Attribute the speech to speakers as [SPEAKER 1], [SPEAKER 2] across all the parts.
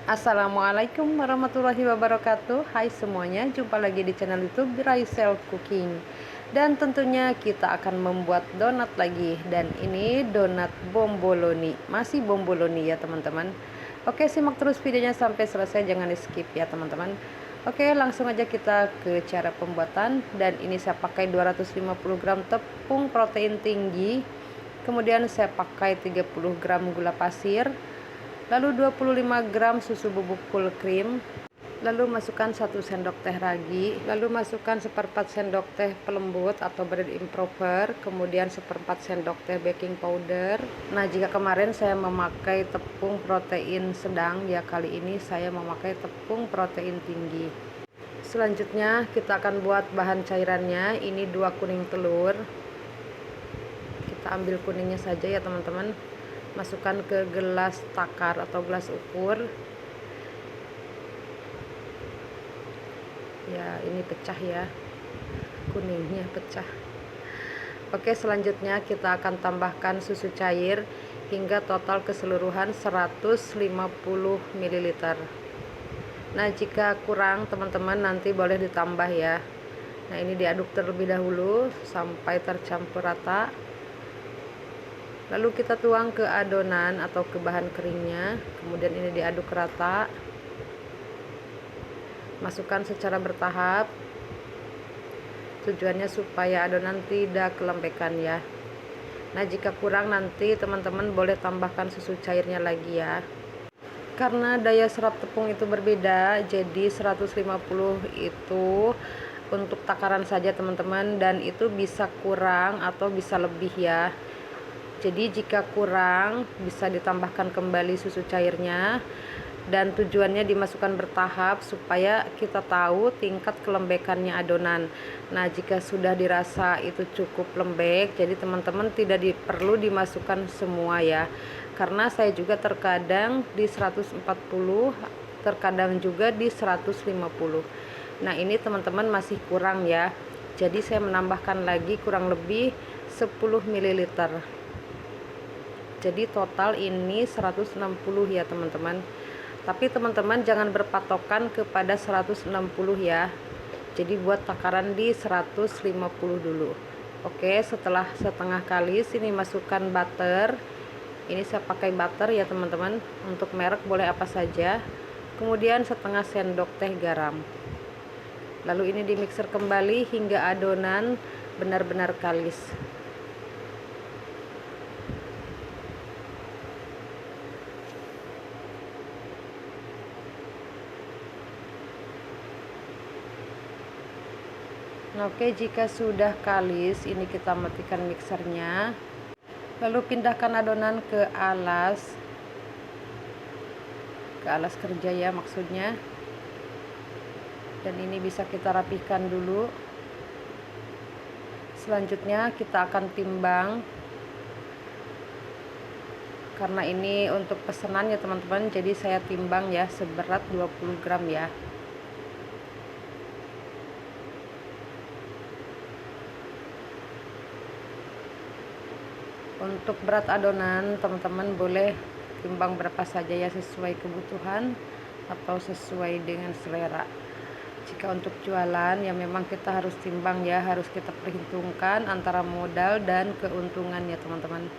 [SPEAKER 1] Assalamualaikum warahmatullahi wabarakatuh. Hai semuanya, jumpa lagi di channel YouTube Raisel Cooking. Dan tentunya kita akan membuat donat lagi. Dan ini donat bomboloni, masih bomboloni ya teman-teman. Oke, simak terus videonya sampai selesai, jangan di skip ya teman-teman. Oke, langsung aja kita ke cara pembuatan. Dan ini saya pakai 250 gram tepung protein tinggi. Kemudian saya pakai 30 gram gula pasir, lalu 25 gram susu bubuk full cream, lalu masukkan 1 sendok teh ragi, lalu masukkan seperempat sendok teh pelembut atau bread improver, kemudian seperempat sendok teh baking powder. Nah, jika kemarin saya memakai tepung protein sedang, ya kali ini saya memakai tepung protein tinggi. Selanjutnya kita akan buat bahan cairannya. Ini 2 kuning telur, kita ambil kuningnya saja ya teman-teman. Masukkan ke gelas takar atau gelas ukur. Ya, ini pecah ya, kuningnya pecah. Oke, selanjutnya kita akan tambahkan susu cair hingga total keseluruhan 150 ml. Nah, jika kurang teman-teman nanti boleh ditambah ya. Nah, ini diaduk terlebih dahulu sampai tercampur rata. Lalu kita tuang ke adonan atau ke bahan keringnya, kemudian ini diaduk rata. Masukkan secara bertahap, tujuannya supaya adonan tidak kelembekan ya. Nah, jika kurang nanti teman-teman boleh tambahkan susu cairnya lagi ya. Karena daya serap tepung itu berbeda, jadi 150 itu untuk takaran saja teman-teman, dan itu bisa kurang atau bisa lebih ya. Jadi jika kurang bisa ditambahkan kembali susu cairnya, dan tujuannya dimasukkan bertahap supaya kita tahu tingkat kelembekannya adonan. Nah, jika sudah dirasa itu cukup lembek, jadi teman-teman tidak perlu dimasukkan semua ya. Karena saya juga terkadang di 140, terkadang juga di 150. Nah, ini teman-teman masih kurang ya. Jadi saya menambahkan lagi kurang lebih 10 ml. Jadi total ini 160 ya teman-teman. Tapi teman-teman jangan berpatokan kepada 160 ya. Jadi buat takaran di 150 dulu. Oke, setelah setengah kalis ini masukkan butter. Ini saya pakai butter ya teman-teman. Untuk merek boleh apa saja. Kemudian setengah sendok teh garam. Lalu ini dimixer kembali hingga adonan benar-benar kalis. Nah, oke, jika sudah kalis, ini kita matikan mixernya. Lalu pindahkan adonan ke alas kerja ya maksudnya. Dan ini bisa kita rapihkan dulu. Selanjutnya kita akan timbang. Karena ini untuk pesanan ya teman-teman, jadi saya timbang ya seberat 20 gram ya. Untuk berat adonan teman-teman boleh timbang berapa saja ya, sesuai kebutuhan atau sesuai dengan selera. Jika untuk jualan ya memang kita harus timbang ya, harus kita perhitungkan antara modal dan keuntungan ya teman-teman.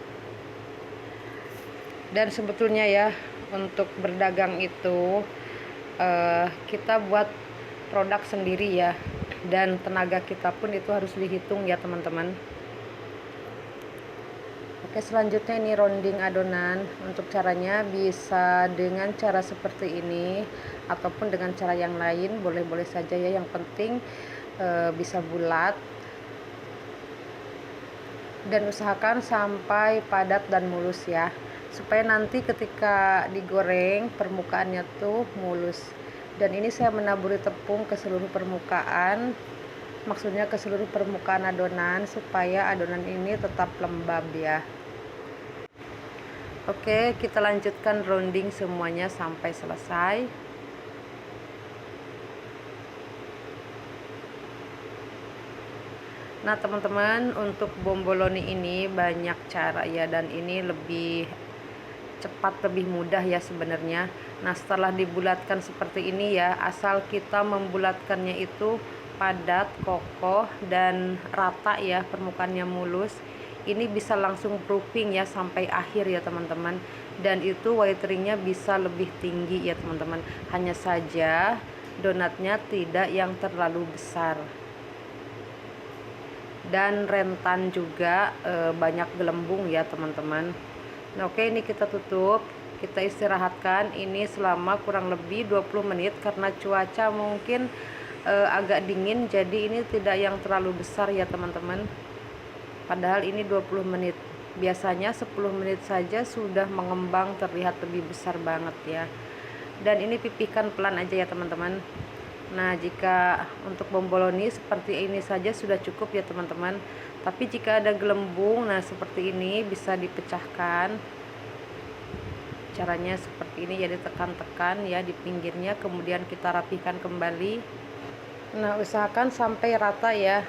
[SPEAKER 1] Dan sebetulnya ya untuk berdagang itu kita buat produk sendiri ya, dan tenaga kita pun itu harus dihitung ya teman-teman. Oke, selanjutnya ini rounding adonan. Untuk caranya bisa dengan cara seperti ini ataupun dengan cara yang lain, boleh-boleh saja ya, yang penting bisa bulat. Dan usahakan sampai padat dan mulus ya, supaya nanti ketika digoreng permukaannya tuh mulus. Dan ini saya menaburi tepung ke seluruh permukaan, maksudnya ke seluruh permukaan adonan supaya adonan ini tetap lembab ya. Oke, kita lanjutkan rounding semuanya sampai selesai. Nah teman-teman, untuk bomboloni ini banyak cara ya, dan ini lebih cepat, lebih mudah ya sebenarnya. Nah, setelah dibulatkan seperti ini ya, asal kita membulatkannya itu padat, kokoh, dan rata ya, permukaannya mulus. Ini bisa langsung proofing ya sampai akhir ya teman-teman. Dan itu whiteringnya bisa lebih tinggi ya teman-teman. Hanya saja donatnya tidak yang terlalu besar. Dan rentan juga banyak gelembung ya teman-teman. Nah, oke, ini kita tutup. Kita istirahatkan ini selama kurang lebih 20 menit karena cuaca mungkin agak dingin, jadi ini tidak yang terlalu besar ya teman-teman. Padahal ini 20 menit. Biasanya 10 menit saja sudah mengembang, terlihat lebih besar banget ya. Dan ini pipihkan pelan aja ya teman-teman. Nah, jika untuk bomboloni seperti ini saja sudah cukup ya teman-teman. Tapi jika ada gelembung, nah seperti ini bisa dipecahkan. Caranya seperti ini, jadi tekan-tekan ya di pinggirnya, kemudian kita rapihkan kembali. Nah, usahakan sampai rata ya,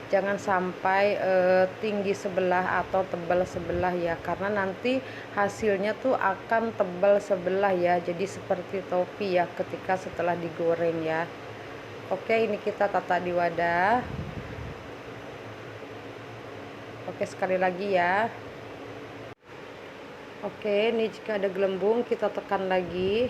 [SPEAKER 1] jangan sampai tinggi sebelah atau tebal sebelah ya, karena nanti hasilnya tuh akan tebal sebelah ya, jadi seperti topi ya ketika setelah digoreng ya. Oke, ini kita tata di wadah. Oke, sekali lagi ya. Oke, ini jika ada gelembung kita tekan lagi.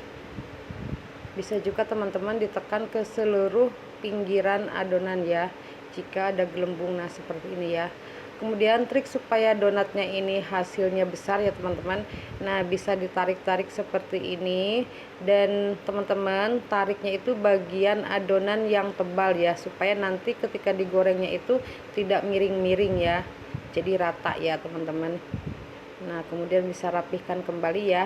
[SPEAKER 1] Bisa juga teman-teman ditekan ke seluruh pinggiran adonan ya, jika ada gelembung. Nah, seperti ini ya. Kemudian trik supaya donatnya ini hasilnya besar ya teman-teman. Nah, bisa ditarik-tarik seperti ini, dan teman-teman tariknya itu bagian adonan yang tebal ya, supaya nanti ketika digorengnya itu tidak miring-miring ya, jadi rata ya teman-teman. Nah, kemudian bisa rapihkan kembali ya,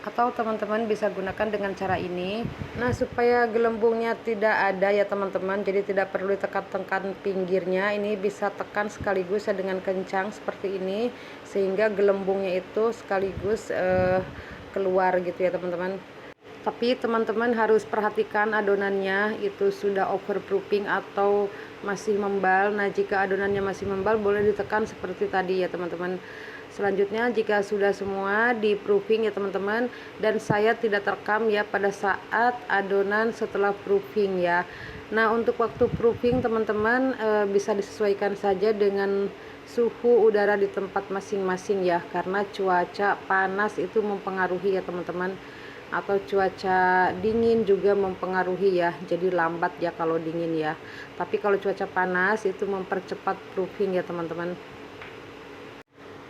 [SPEAKER 1] atau teman-teman bisa gunakan dengan cara ini. Nah, supaya gelembungnya tidak ada ya teman-teman, jadi tidak perlu ditekan-tekan pinggirnya, ini bisa tekan sekaligus ya dengan kencang seperti ini, sehingga gelembungnya itu sekaligus keluar gitu ya teman-teman. Tapi teman-teman harus perhatikan adonannya itu sudah overproofing atau masih membal. Nah, jika adonannya masih membal boleh ditekan seperti tadi ya teman-teman. Selanjutnya jika sudah semua di proofing ya teman-teman, dan saya tidak terekam ya pada saat adonan setelah proofing ya. Nah, untuk waktu proofing teman-teman bisa disesuaikan saja dengan suhu udara di tempat masing-masing ya, karena cuaca panas itu mempengaruhi ya teman-teman, atau cuaca dingin juga mempengaruhi ya, jadi lambat ya kalau dingin ya. Tapi kalau cuaca panas itu mempercepat proofing ya teman-teman.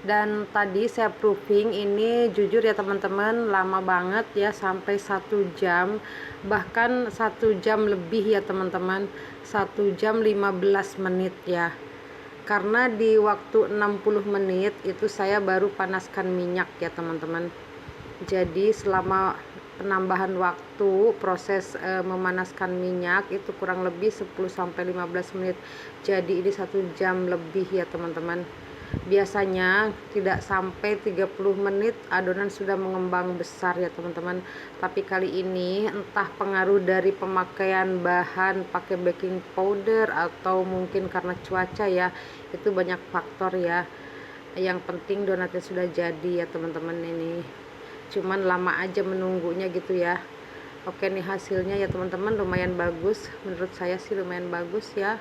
[SPEAKER 1] Dan tadi saya proofing ini jujur ya teman-teman lama banget ya, sampai 1 jam, bahkan 1 jam lebih ya teman-teman, 1 jam 15 menit ya, karena di waktu 60 menit itu saya baru panaskan minyak ya teman-teman. Jadi selama penambahan waktu proses memanaskan minyak itu kurang lebih 10-15 menit, jadi ini 1 jam lebih ya teman-teman. Biasanya tidak sampai 30 menit adonan sudah mengembang besar ya teman-teman, tapi kali ini entah pengaruh dari pemakaian bahan pakai baking powder atau mungkin karena cuaca ya, itu banyak faktor ya. Yang penting donatnya sudah jadi ya teman-teman, ini cuman lama aja menunggunya gitu ya. Oke, nih hasilnya ya teman-teman lumayan bagus, menurut saya sih lumayan bagus ya.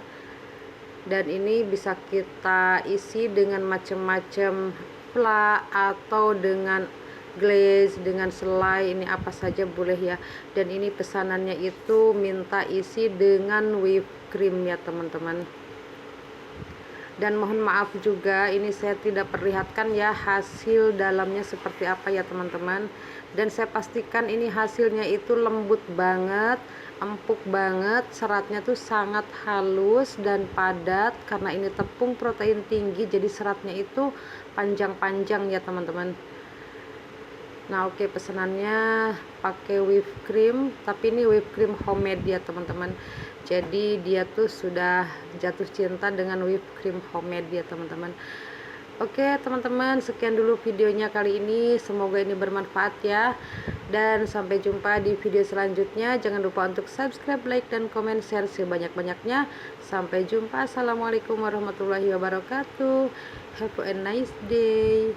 [SPEAKER 1] Dan ini bisa kita isi dengan macam-macam pla atau dengan glaze, dengan selai, ini apa saja boleh ya. Dan ini pesanannya itu minta isi dengan whipped cream ya teman-teman. Dan mohon maaf juga ini saya tidak perlihatkan ya hasil dalamnya seperti apa ya teman-teman. Dan saya pastikan ini hasilnya itu lembut banget, empuk banget, seratnya tuh sangat halus dan padat, karena ini tepung protein tinggi jadi seratnya itu panjang-panjang ya teman-teman. Nah, oke, pesanannya pakai whipped cream, tapi ini whipped cream homemade ya teman-teman. Jadi dia tuh sudah jatuh cinta dengan whipped cream homemade ya teman-teman. Oke teman-teman, sekian dulu videonya kali ini, semoga ini bermanfaat ya, dan sampai jumpa di video selanjutnya. Jangan lupa untuk subscribe, like, dan komen, share sebanyak-banyaknya. Sampai jumpa, assalamualaikum warahmatullahi wabarakatuh. Have a nice day.